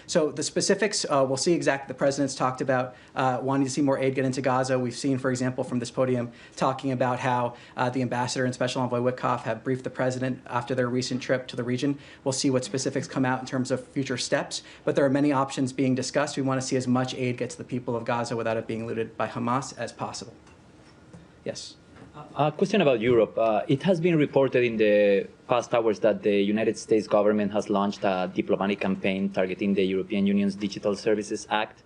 So the specifics, we'll see exactly. The president's talked about wanting to see more aid get into Gaza. We've seen, for example, from this podium, talking about how the ambassador and Special Envoy Witkoff have briefed the president after their recent trip to the region. We'll see what specifics come out in terms of future steps, but there are many options being discussed. We want to see as much aid get to the people of Gaza without it being looted by Hamas as possible. Yes. A question about Europe. It has been reported in the past hours that the United States government has launched a diplomatic campaign targeting the European Union's Digital Services Act.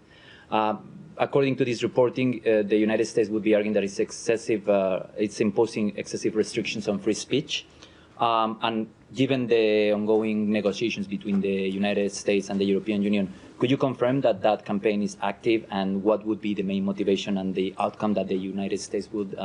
According to this reporting, the United States would be arguing that it's imposing excessive restrictions on free speech. And given the ongoing negotiations between the United States and the European Union, could you confirm that that campaign is active, and what would be the main motivation and the outcome that the United States would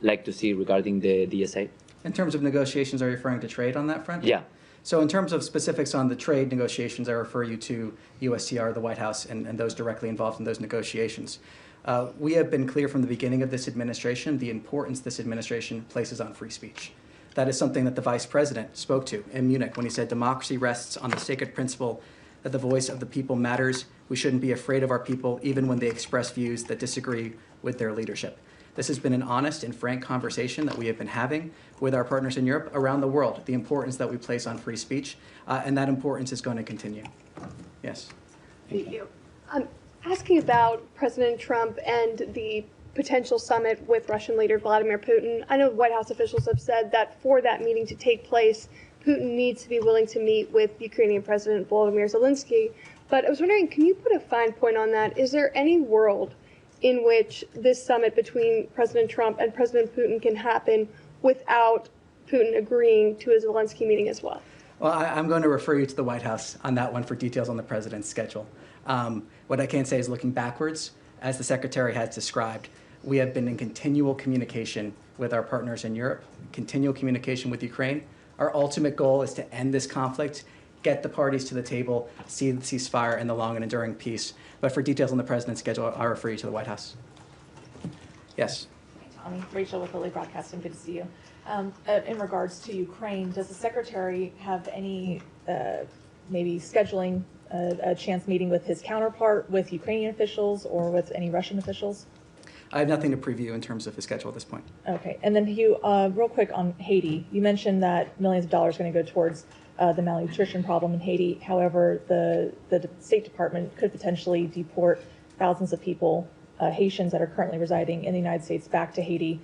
like to see regarding the DSA? In terms of negotiations, are you referring to trade on that front? Yeah. So in terms of specifics on the trade negotiations, I refer you to USTR, the White House, and those directly involved in those negotiations. We have been clear from the beginning of this administration the importance this administration places on free speech. That is something that the Vice President spoke to in Munich when he said democracy rests on the sacred principle that the voice of the people matters. We shouldn't be afraid of our people, even when they express views that disagree with their leadership. This has been an honest and frank conversation that we have been having with our partners in Europe around the world, the importance that we place on free speech, and that importance is going to continue. Yes. Thank you. Asking about President Trump and the potential summit with Russian leader Vladimir Putin. I know White House officials have said that for that meeting to take place, Putin needs to be willing to meet with Ukrainian President Volodymyr Zelensky. But I was wondering, can you put a fine point on that? Is there any world in which this summit between President Trump and President Putin can happen without Putin agreeing to a Zelensky meeting as well? Well, I'm going to refer you to the White House on that one for details on the president's schedule. What I can say is looking backwards, as the Secretary has described, we have been in continual communication with our partners in Europe, continual communication with Ukraine. Our ultimate goal is to end this conflict, get the parties to the table, see the ceasefire and the long and enduring peace. But for details on the president's schedule, I'll refer you to the White House. Yes. Hi, Tommy. Rachel with Lilly Broadcasting. Good to see you. In regards to Ukraine, does the Secretary have any maybe scheduling a chance meeting with his counterpart, with Ukrainian officials, or with any Russian officials? I have nothing to preview in terms of his schedule at this point. Okay. And then, Hugh, real quick on Haiti. You mentioned that millions of dollars are going to go towards the malnutrition problem in Haiti. However, the State Department could potentially deport thousands of people, Haitians that are currently residing in the United States, back to Haiti.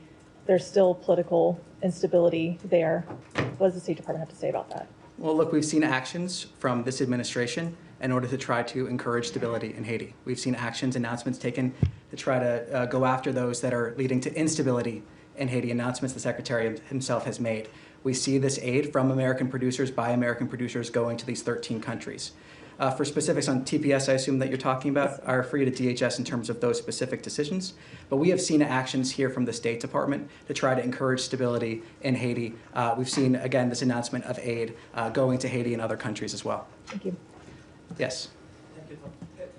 There's still political instability there. What does the State Department have to say about that? Well, look, we've seen actions from this administration in order to try to encourage stability in Haiti. We've seen actions, announcements taken to try to go after those that are leading to instability in Haiti, announcements the Secretary himself has made. We see this aid from American producers by American producers going to these 13 countries. For specifics on TPS, I assume that you're talking about, I refer you to DHS in terms of those specific decisions. But we have seen actions here from the State Department to try to encourage stability in Haiti. We've seen, again, this announcement of aid going to Haiti and other countries as well. Thank you. Yes. Thank you, Tom.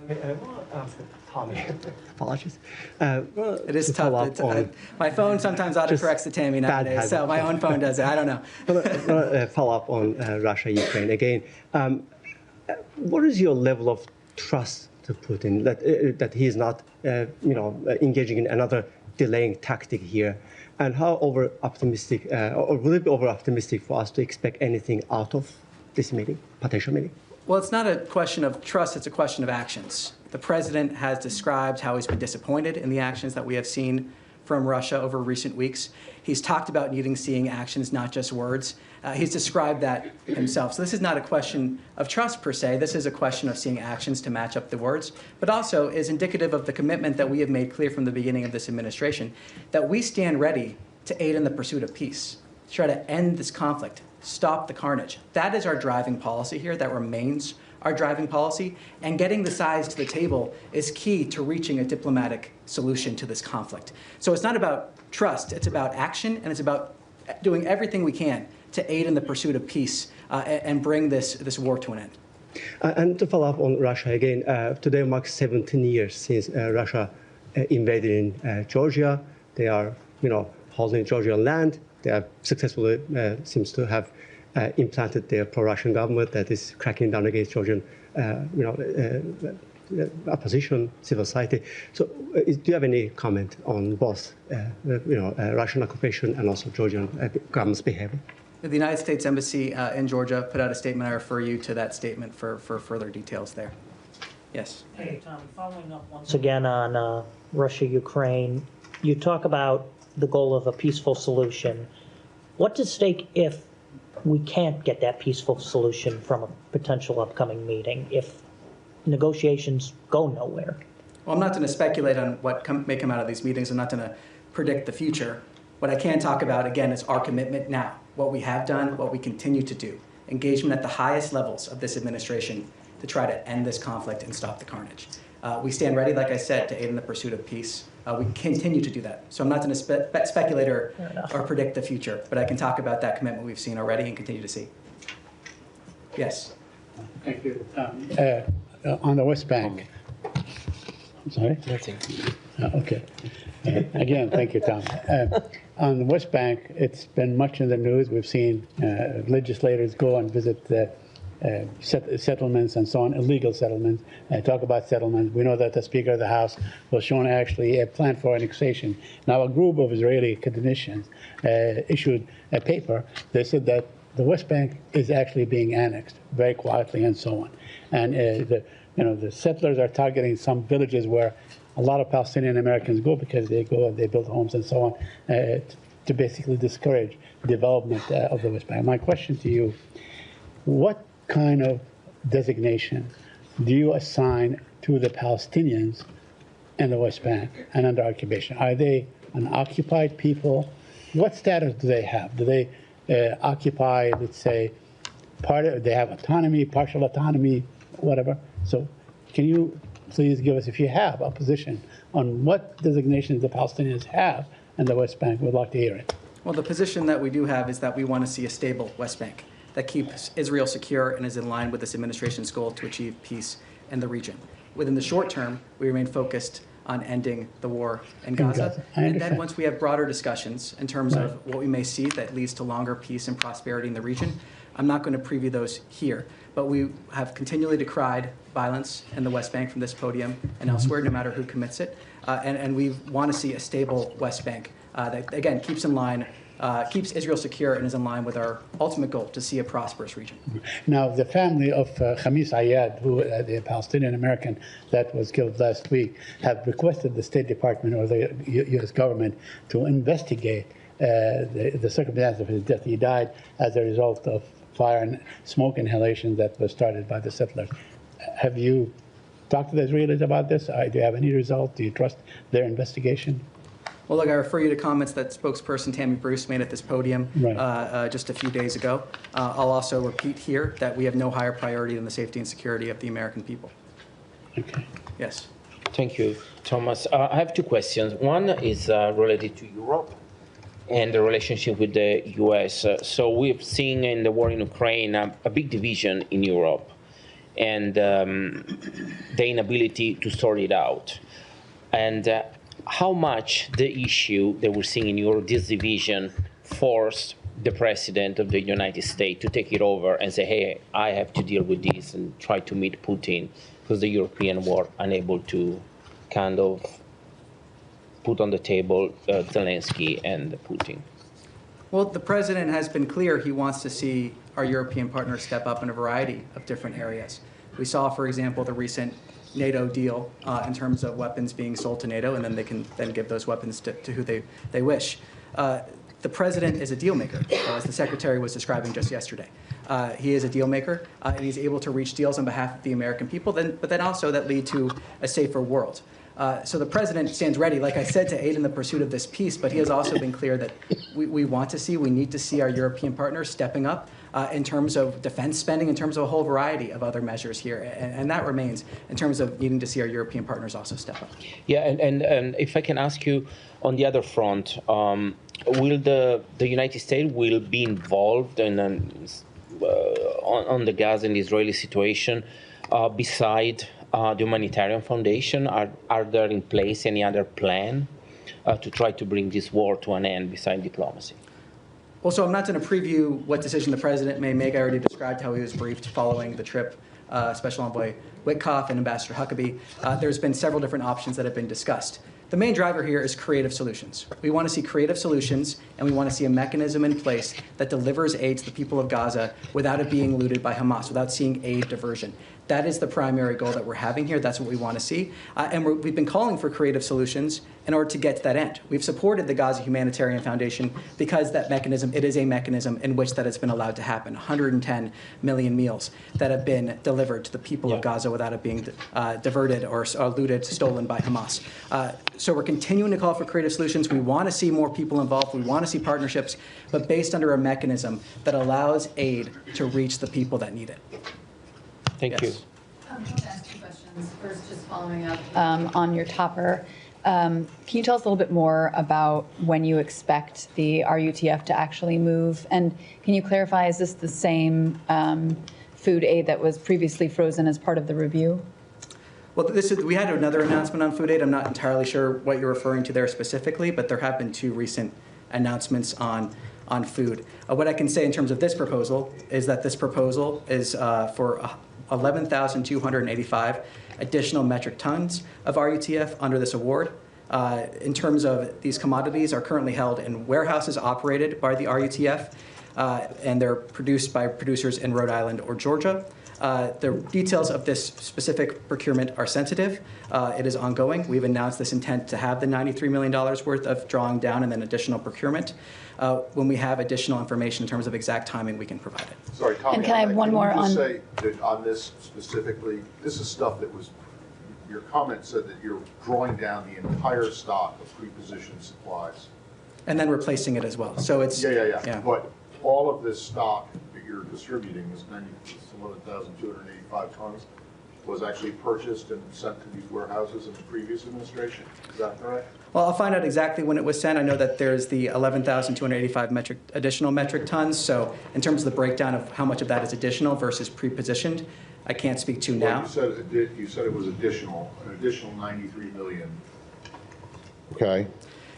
I want to ask Tommy. Apologies. Well, it is tough. My phone sometimes autocorrects to Tammy nowadays, so my own phone does it. I don't know. Follow up on Russia, Ukraine again. What is your level of trust to Putin that he is not, engaging in another delaying tactic here, and how over-optimistic, or will it be over-optimistic for us to expect anything out of this meeting, potential meeting? Well, it's not a question of trust, it's a question of actions. The president has described how he's been disappointed in the actions that we have seen from Russia over recent weeks. He's talked about seeing actions, not just words. He's described that himself. So this is not a question of trust per se. This is a question of seeing actions to match up the words, but also is indicative of the commitment that we have made clear from the beginning of this administration, that we stand ready to aid in the pursuit of peace, to try to end this conflict, stop the carnage. That is our driving policy here. That remains our driving policy. And getting the sides to the table is key to reaching a diplomatic solution to this conflict. So it's not about trust. It's about action, and it's about doing everything we can to aid in the pursuit of peace and bring this war to an end. And to follow up on Russia again, today marks 17 years since Russia invaded in Georgia. They are, holding Georgian land. They have successfully seems to have implanted their pro-Russian government that is cracking down against Georgian opposition, civil society. So, do you have any comment on both, Russian occupation and also Georgian government's behavior? The United States Embassy in Georgia put out a statement. I refer you to that statement for further details there. Yes. Hey, Tom, following up once again on Russia, Ukraine, you talk about the goal of a peaceful solution. What's at stake if we can't get that peaceful solution from a potential upcoming meeting, if negotiations go nowhere? Well, I'm not going to speculate on what may come out of these meetings. I'm not going to predict the future. What I can talk about, again, is our commitment now, what we have done, what we continue to do, engagement at the highest levels of this administration to try to end this conflict and stop the carnage. We stand ready, like I said, to aid in the pursuit of peace. We continue to do that. So I'm not going to speculate or predict the future, but I can talk about that commitment we've seen already and continue to see. Yes. Thank you. On the West Bank. I'm sorry? Nothing. Okay. Again, thank you, Tom. On the West Bank, it's been much in the news. We've seen legislators go and visit settlements and so on, illegal settlements, talk about settlements. We know that the Speaker of the House was shown actually a plan for annexation. Now, a group of Israeli academicians issued a paper. They said that the West Bank is actually being annexed very quietly and so on. And the settlers are targeting some villages where a lot of Palestinian Americans go because they go and they build homes and so on to basically discourage development of the West Bank. My question to you, what kind of designation do you assign to the Palestinians in the West Bank and under occupation? Are they an occupied people? What status do they have? Do they occupy, let's say, they have autonomy, partial autonomy, whatever? So can you please give us, if you have a position on what designations the Palestinians have in the West Bank? We'd like to hear it. Well, the position that we do have is that we want to see a stable West Bank that keeps Israel secure and is in line with this administration's goal to achieve peace in the region. Within the short term, we remain focused on ending the war in Gaza. And then once we have broader discussions in terms of what we may see that leads to longer peace and prosperity in the region, I'm not going to preview those here. But we have continually decried violence in the West Bank from this podium and elsewhere, no matter who commits it. And we want to see a stable West Bank that, again, keeps Israel secure and is in line with our ultimate goal to see a prosperous region. Now, the family of Khamis Ayad, who the Palestinian American that was killed last week, have requested the State Department or the U.S. government to investigate the circumstances of his death. He died as a result of fire and smoke inhalation that was started by the settlers. Have you talked to the Israelis about this? Do you have any result? Do you trust their investigation? Well, look, I refer you to comments that spokesperson Tammy Bruce made at this podium just a few days ago. I'll also repeat here that we have no higher priority than the safety and security of the American people. Okay. Yes. Thank you, Thomas. I have two questions. One is related to Europe and the relationship with the U.S. So we've seen in the war in Ukraine a big division in Europe and the inability to sort it out. And how much the issue that we're seeing in Europe, this division, forced the president of the United States to take it over and say, hey, I have to deal with this and try to meet Putin, because the Europeans were unable to kind of put on the table Zelensky and Putin. Well, the president has been clear he wants to see our European partners step up in a variety of different areas. We saw, for example, the recent NATO deal in terms of weapons being sold to NATO, and then they can then give those weapons to who they wish. The president is a deal maker, as the secretary was describing just yesterday. He is a deal maker, and he's able to reach deals on behalf of the American people, but then also that lead to a safer world. So the president stands ready, like I said, to aid in the pursuit of this peace, but he has also been clear that we need to see our European partners stepping up in terms of defense spending, in terms of a whole variety of other measures here. And that remains in terms of needing to see our European partners also step up. Yeah, and if I can ask you on the other front, will the United States will be involved in on the Gaza and Israeli situation beside the humanitarian foundation? Are there in place any other plan to try to bring this war to an end beside diplomacy? Well, so I'm not going to preview what decision the president may make. I already described how he was briefed following the trip Special Envoy Witkoff and Ambassador Huckabee, there's been several different options that have been discussed. The main driver here is creative solutions. We want to see creative solutions, and we want to see a mechanism in place that delivers aid to the people of Gaza without it being looted by Hamas, without seeing aid diversion. That is the primary goal that we're having here. That's what we want to see. And we've been calling for creative solutions in order to get to that end. We've supported the Gaza Humanitarian Foundation because that mechanism, it is a mechanism in which that has been allowed to happen. 110 million meals that have been delivered to the people of Gaza without it being diverted or looted, stolen by Hamas. So we're continuing to call for creative solutions. We want to see more people involved. We want to see partnerships, but based under a mechanism that allows aid to reach the people that need it. Thank you. I want to ask two questions. First, just following up on your topper. Can you tell us a little bit more about when you expect the RUTF to actually move? And can you clarify, is this the same food aid that was previously frozen as part of the review? Well, we had another announcement on food aid. I'm not entirely sure what you're referring to there specifically, but there have been two recent announcements on food. What I can say in terms of this proposal is that this proposal is for 11,285 additional metric tons of RUTF under this award. In terms of these commodities are currently held in warehouses operated by the RUTF, and they're produced by producers in Rhode Island or Georgia. The details of this specific procurement are sensitive. It is ongoing. We've announced this intent to have the $93 million worth of drawing down and then additional procurement. When we have additional information in terms of exact timing, we can provide it. Sorry, Tommy. And can I have one more on? Say that on this specifically, this is stuff that was, your comment said that you're drawing down the entire stock of pre-positioned supplies. And then replacing it as well. So it's Yeah. But all of this stock that you're distributing, this 11,285 tons, was actually purchased and sent to these warehouses in the previous administration. Is that correct? Well, I'll find out exactly when it was sent. I know that there's the 11,285 additional metric tons. So in terms of the breakdown of how much of that is additional versus pre-positioned, I can't speak to now. Well, you said it was additional, an additional 93 million. Okay.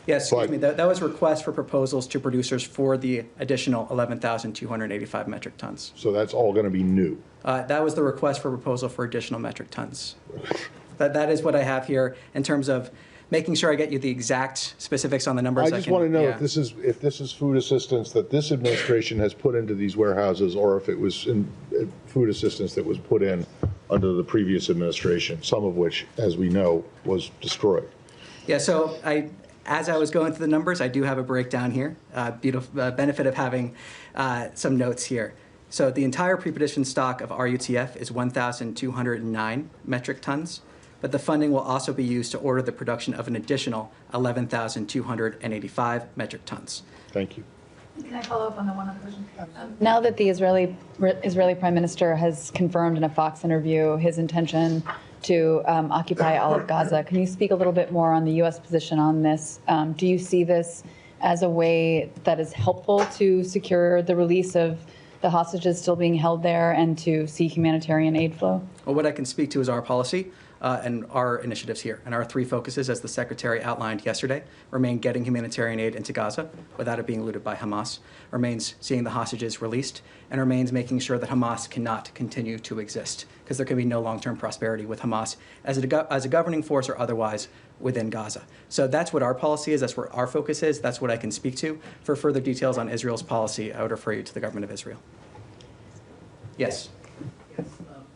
Yes, excuse me. That was a request for proposals to producers for the additional 11,285 metric tons. So that's all going to be new. That was the request for proposal for additional metric tons. That is what I have here in terms of making sure I get you the exact specifics on the numbers. I just want to know if this is food assistance that this administration has put into these warehouses, or if it was food assistance that was put in under the previous administration, some of which, as we know, was destroyed. Yeah. So as I was going through the numbers, I do have a breakdown here. Beautiful benefit of having some notes here. So the entire pre-positioned stock of RUTF is 1,209 metric tons, but the funding will also be used to order the production of an additional 11,285 metric tons. Thank you. Can I follow up on the one other question? Now that the Israeli Prime Minister has confirmed in a Fox interview his intention to occupy all of Gaza, can you speak a little bit more on the U.S. position on this? Do you see this as a way that is helpful to secure the release of the hostages still being held there and to see humanitarian aid flow? Well, what I can speak to is our policy and our initiatives here. And our three focuses, as the Secretary outlined yesterday, remain getting humanitarian aid into Gaza without it being looted by Hamas, remains seeing the hostages released, and remains making sure that Hamas cannot continue to exist, because there can be no long-term prosperity with Hamas as a governing force or otherwise within Gaza. So that's what our policy is. That's where our focus is. That's what I can speak to. For further details on Israel's policy, I would refer you to the government of Israel. Yes.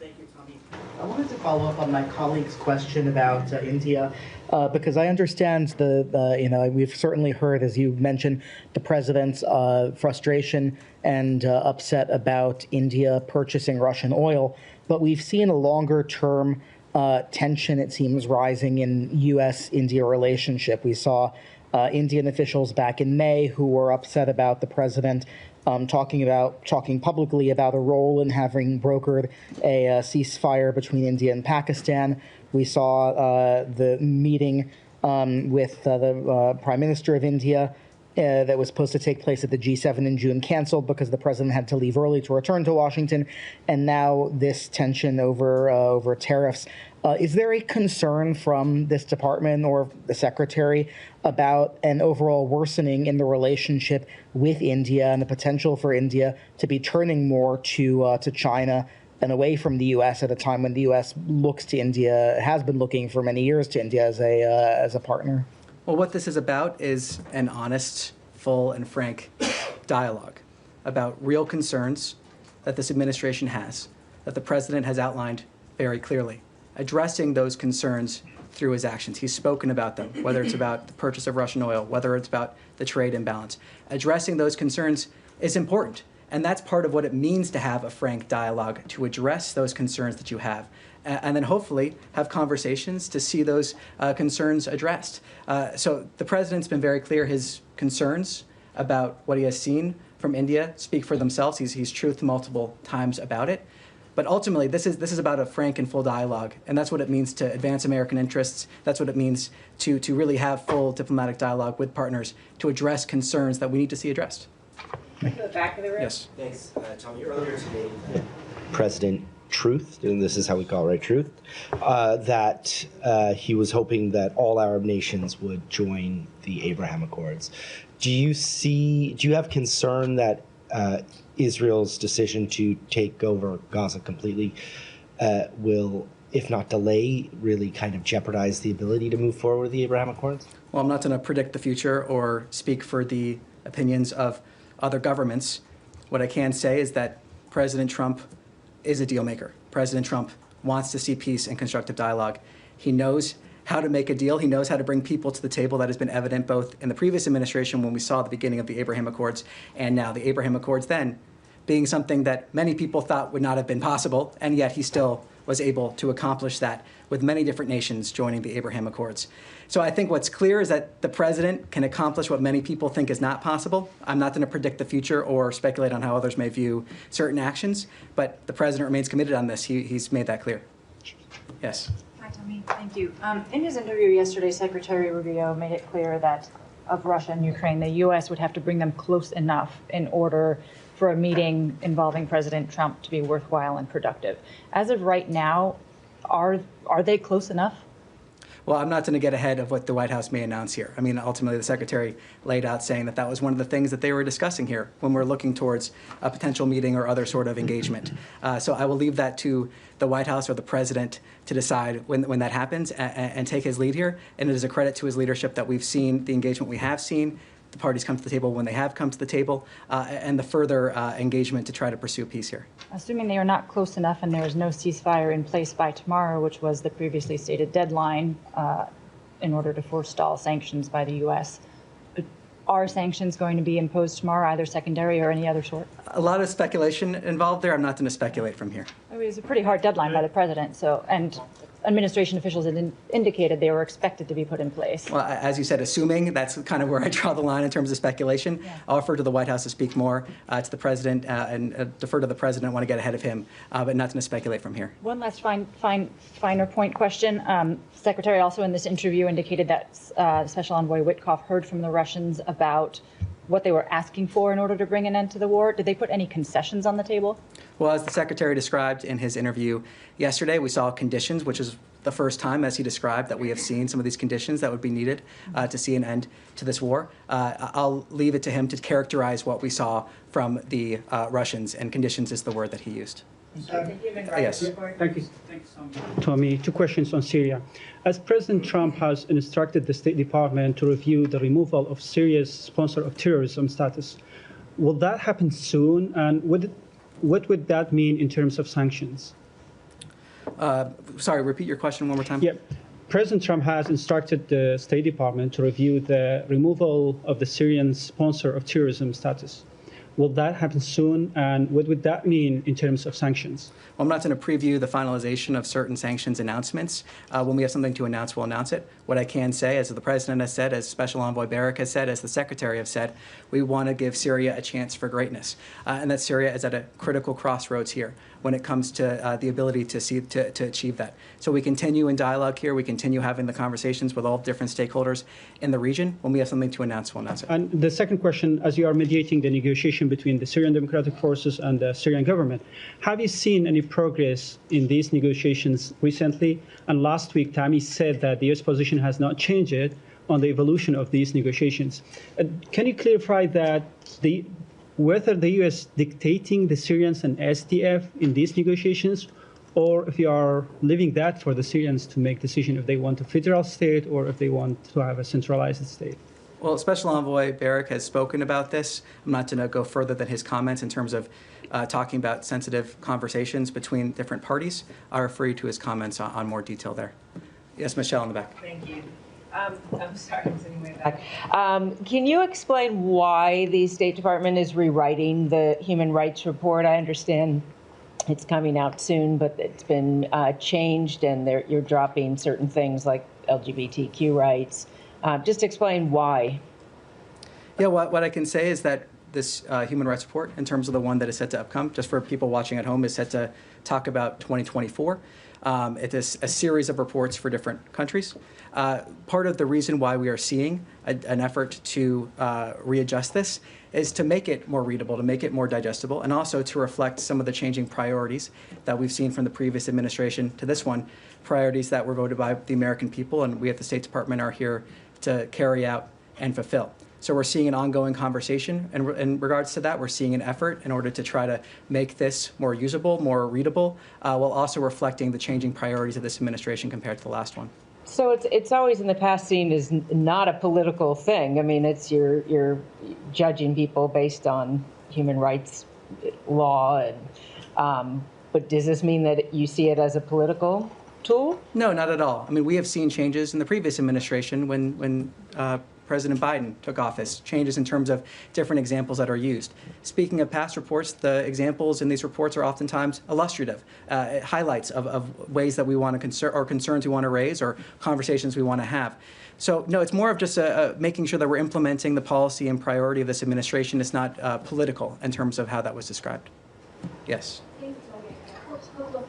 Thank you, Tommy. I wanted to follow up on my colleague's question about India, because I understand we've certainly heard, as you mentioned, the president's frustration and upset about India purchasing Russian oil, but we've seen a longer-term tension, it seems, rising in U.S.-India relationship. We saw Indian officials back in May who were upset about the president talking publicly about a role in having brokered a ceasefire between India and Pakistan. We saw the meeting with the Prime Minister of India that was supposed to take place at the G7 in June canceled because the president had to leave early to return to Washington, and now this tension over tariffs. Is there a concern from this department or the secretary about an overall worsening in the relationship with India and the potential for India to be turning more to China and away from the U.S. at a time when the U.S. looks to India, has been looking for many years to India as a partner? Well, what this is about is an honest, full, and frank dialogue about real concerns that this administration has, that the president has outlined very clearly, addressing those concerns through his actions. He's spoken about them, whether it's about the purchase of Russian oil, whether it's about the trade imbalance. Addressing those concerns is important, and that's part of what it means to have a frank dialogue, to address those concerns that you have, and then hopefully have conversations to see those concerns addressed. So the president's been very clear. His concerns about what he has seen from India speak for themselves. He's truthed multiple times about it. But ultimately, this is about a frank and full dialogue, and that's what it means to advance American interests. That's what it means to really have full diplomatic dialogue with partners to address concerns that we need to see addressed. To the back of the room. Yes. Thanks, Tommy. Earlier today, President Truth, and this is how we call it, right? Truth, that he was hoping that all Arab nations would join the Abraham Accords. Do you have concern that Israel's decision to take over Gaza completely will, if not delay, really kind of jeopardize the ability to move forward with the Abraham Accords? Well, I'm not going to predict the future or speak for the opinions of other governments. What I can say is that President Trump is a deal maker. President Trump wants to see peace and constructive dialogue. He knows how to make a deal. He knows how to bring people to the table. That has been evident both in the previous administration when we saw the beginning of the Abraham Accords and now the Abraham Accords then being something that many people thought would not have been possible, and yet he still was able to accomplish that with many different nations joining the Abraham Accords. So I think what's clear is that the president can accomplish what many people think is not possible. I'm not going to predict the future or speculate on how others may view certain actions, but the president remains committed on this. He's made that clear. Yes. Hi, Tommy. Thank you. In his interview yesterday, Secretary Rubio made it clear that of Russia and Ukraine, the U.S. would have to bring them close enough in order for a meeting involving President Trump to be worthwhile and productive. As of right now, are they close enough? Well, I'm not going to get ahead of what the White House may announce here. I mean, ultimately, the secretary laid out saying that that was one of the things that they were discussing here when we're looking towards a potential meeting or other sort of engagement. So I will leave that to the White House or the president to decide when that happens and take his lead here. And it is a credit to his leadership that we've seen the engagement we have seen, the parties come to the table when they have come to the table, and the further engagement to try to pursue peace here. Assuming they are not close enough and there is no ceasefire in place by tomorrow, which was the previously stated deadline in order to forestall sanctions by the U.S., are sanctions going to be imposed tomorrow, either secondary or any other sort? A lot of speculation involved there. I'm not going to speculate from here. I mean, it was a pretty hard deadline by the president, and administration officials had indicated they were expected to be put in place. Well, as you said, assuming, that's kind of where I draw the line in terms of speculation. Yeah. I'll refer to the White House to speak more to the president and defer to the president. I want to get ahead of him, but not going to speculate from here. One last finer point question. Secretary also in this interview indicated that Special Envoy Witkoff heard from the Russians about what they were asking for in order to bring an end to the war. Did they put any concessions on the table? Well, as the secretary described in his interview yesterday, we saw conditions, which is the first time, as he described, that we have seen some of these conditions that would be needed to see an end to this war. I'll leave it to him to characterize what we saw from the Russians, and conditions is the word that he used. Yes. Thank you so much. Tommy, two questions on Syria. As President Trump has instructed the State Department to review the removal of Syria's sponsor of terrorism status, will that happen soon? And what would that mean in terms of sanctions? Sorry, repeat your question one more time. Yeah. President Trump has instructed the State Department to review the removal of the Syrian sponsor of terrorism status. Will that happen soon, and what would that mean in terms of sanctions? Well, I'm not going to preview the finalization of certain sanctions announcements. When we have something to announce, we'll announce it. What I can say, as the President has said, as Special Envoy Barrack has said, as the Secretary have said, we want to give Syria a chance for greatness. And that Syria is at a critical crossroads here when it comes to the ability to achieve that. So we continue in dialogue here. We continue having the conversations with all different stakeholders in the region. When we have something to announce, we'll announce it. And the second question, as you are mediating the negotiation between the Syrian Democratic Forces and the Syrian government, have you seen any progress in these negotiations recently? And last week, Tammy said that the U.S. position has not changed on the evolution of these negotiations. Can you clarify that whether the U.S. dictating the Syrians and SDF in these negotiations, or if you are leaving that for the Syrians to make decision if they want a federal state or if they want to have a centralized state. Well, Special Envoy Barrack has spoken about this. I'm not going to go further than his comments in terms of talking about sensitive conversations between different parties. I refer you to his comments on more detail there. Yes, Michelle in the back. Thank you. I'm sorry, I'm sitting way back. Can you explain why the State Department is rewriting the human rights report? I understand it's coming out soon, but it's been changed, and you're dropping certain things like LGBTQ rights. Just explain why. Yeah, what I can say is that this human rights report, in terms of the one that is set to upcome, just for people watching at home, is set to talk about 2024. It is a series of reports for different countries. Part of the reason why we are seeing an effort to readjust this is to make it more readable, to make it more digestible, and also to reflect some of the changing priorities that we've seen from the previous administration to this one, priorities that were voted by the American people, and we at the State Department are here to carry out and fulfill. So we're seeing an ongoing conversation, and in regards to that, we're seeing an effort in order to try to make this more usable, more readable, while also reflecting the changing priorities of this administration compared to the last one. So it's always in the past seen as not a political thing. I mean, it's you're judging people based on human rights law, and but does this mean that you see it as a political tool? No, not at all. I mean, we have seen changes in the previous administration when President Biden took office, changes in terms of different examples that are used. Speaking of past reports, the examples in these reports are oftentimes illustrative, highlights of ways that we want to or concerns we want to raise or conversations we want to have. So, no, it's more of just making sure that we're implementing the policy and priority of this administration. It's not political in terms of how that was described. Yes.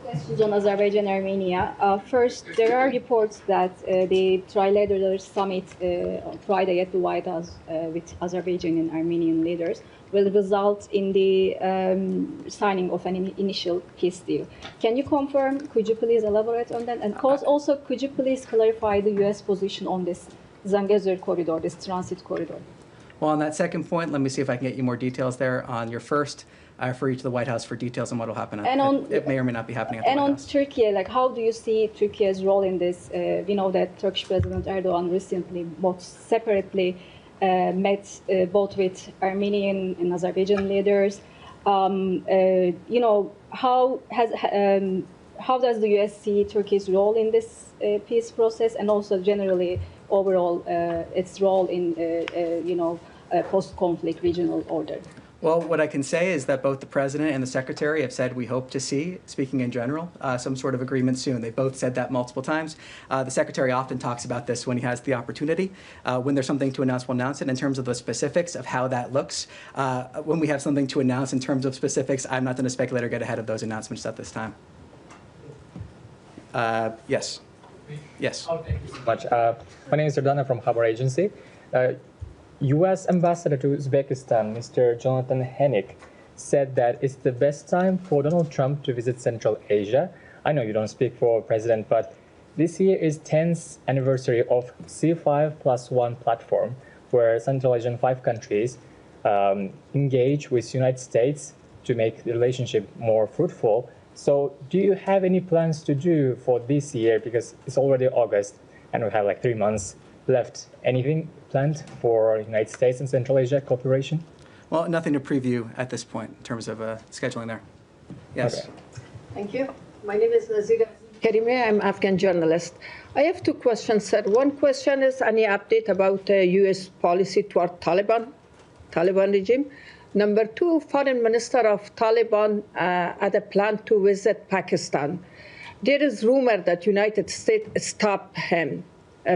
Questions on Azerbaijan and Armenia. First, there are reports that the trilateral summit on Friday at the White House with Azerbaijan and Armenian leaders will result in the signing of an initial peace deal. Can you confirm? Could you please elaborate on that? And also, could you please clarify the U.S. position on this Zangezur corridor, this transit corridor? Well, on that second point, let me see if I can get you more details there. On your first, I refer you to the White House for details on what will happen. It may or may not be happening at the White House. And on Turkey, like, how do you see Turkey's role in this? We know that Turkish President Erdogan recently, both separately, met both with Armenian and Azerbaijan leaders. You know, how does the U.S. see Turkey's role in this peace process, and also generally overall its role in you know, post-conflict regional order? Well, what I can say is that both the President and the Secretary have said we hope to see, speaking in general, some sort of agreement soon. They've both said that multiple times. The Secretary often talks about this when he has the opportunity. When there's something to announce, we'll announce it. In terms of the specifics of how that looks, when we have something to announce in terms of specifics, I'm not going to speculate or get ahead of those announcements at this time. Yes. Yes. Oh, thank you so much. My name is Erdana from Haber Agency. U.S. Ambassador to Uzbekistan, Mr. Jonathan Hennick, said that it's the best time for Donald Trump to visit Central Asia. I know you don't speak for President, but this year is 10th anniversary of C5+1 platform, where Central Asian 5 countries engage with United States to make the relationship more fruitful. So do you have any plans to do for this year? Because it's already August and we have like 3 months left. Anything planned for United States and Central Asia cooperation? Well, nothing to preview at this point in terms of scheduling there. Yes. Okay. Thank you. My name is Nazira Karime. I'm Afghan journalist. I have 2 questions, sir. One question is any update about U.S. policy toward Taliban regime. Number 2, Foreign Minister of Taliban had a plan to visit Pakistan. There is rumor that United States stopped him,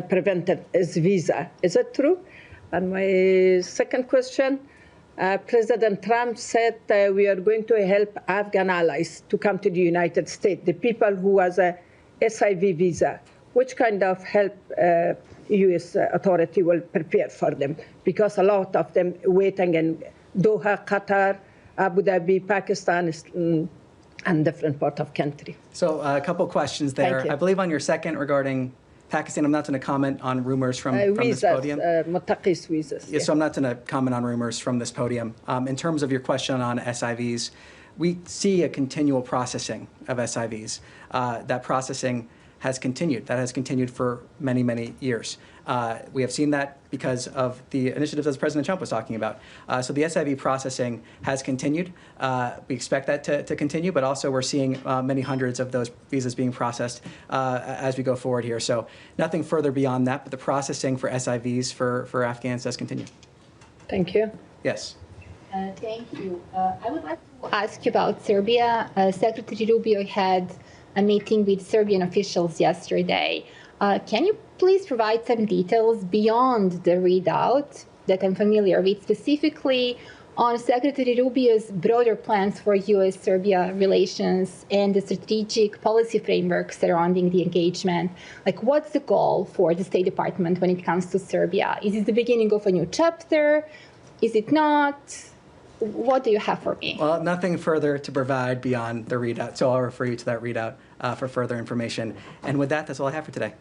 prevented his visa. Is it true? And my second question, President Trump said we are going to help Afghan allies to come to the United States, the people who has a SIV visa. Which kind of help U.S. authority will prepare for them? Because a lot of them waiting in Doha, Qatar, Abu Dhabi, Pakistan, and different part of country. So a couple questions there. I believe on your second regarding Pakistan, I'm not going to comment on rumors from this visas, podium. متقيس visas. Yeah, so I'm not going to comment on rumors from this podium. In terms of your question on SIVs, we see a continual processing of SIVs. That processing has continued. That has continued for many, many years. We have seen that because of the initiatives as President Trump was talking about. So the SIV processing has continued. We expect that to continue, but also we're seeing many hundreds of those visas being processed as we go forward here. So nothing further beyond that, but the processing for SIVs for Afghans does continue. Thank you. Yes. Thank you. I would like to ask you about Serbia. Secretary Rubio had a meeting with Serbian officials yesterday. Can you please provide some details beyond the readout that I'm familiar with, specifically on Secretary Rubio's broader plans for U.S.-Serbia relations and the strategic policy framework surrounding the engagement? Like, what's the goal for the State Department when it comes to Serbia? Is it the beginning of a new chapter? Is it not? What do you have for me? Well, nothing further to provide beyond the readout, so I'll refer you to that readout for further information. And with that, that's all I have for today.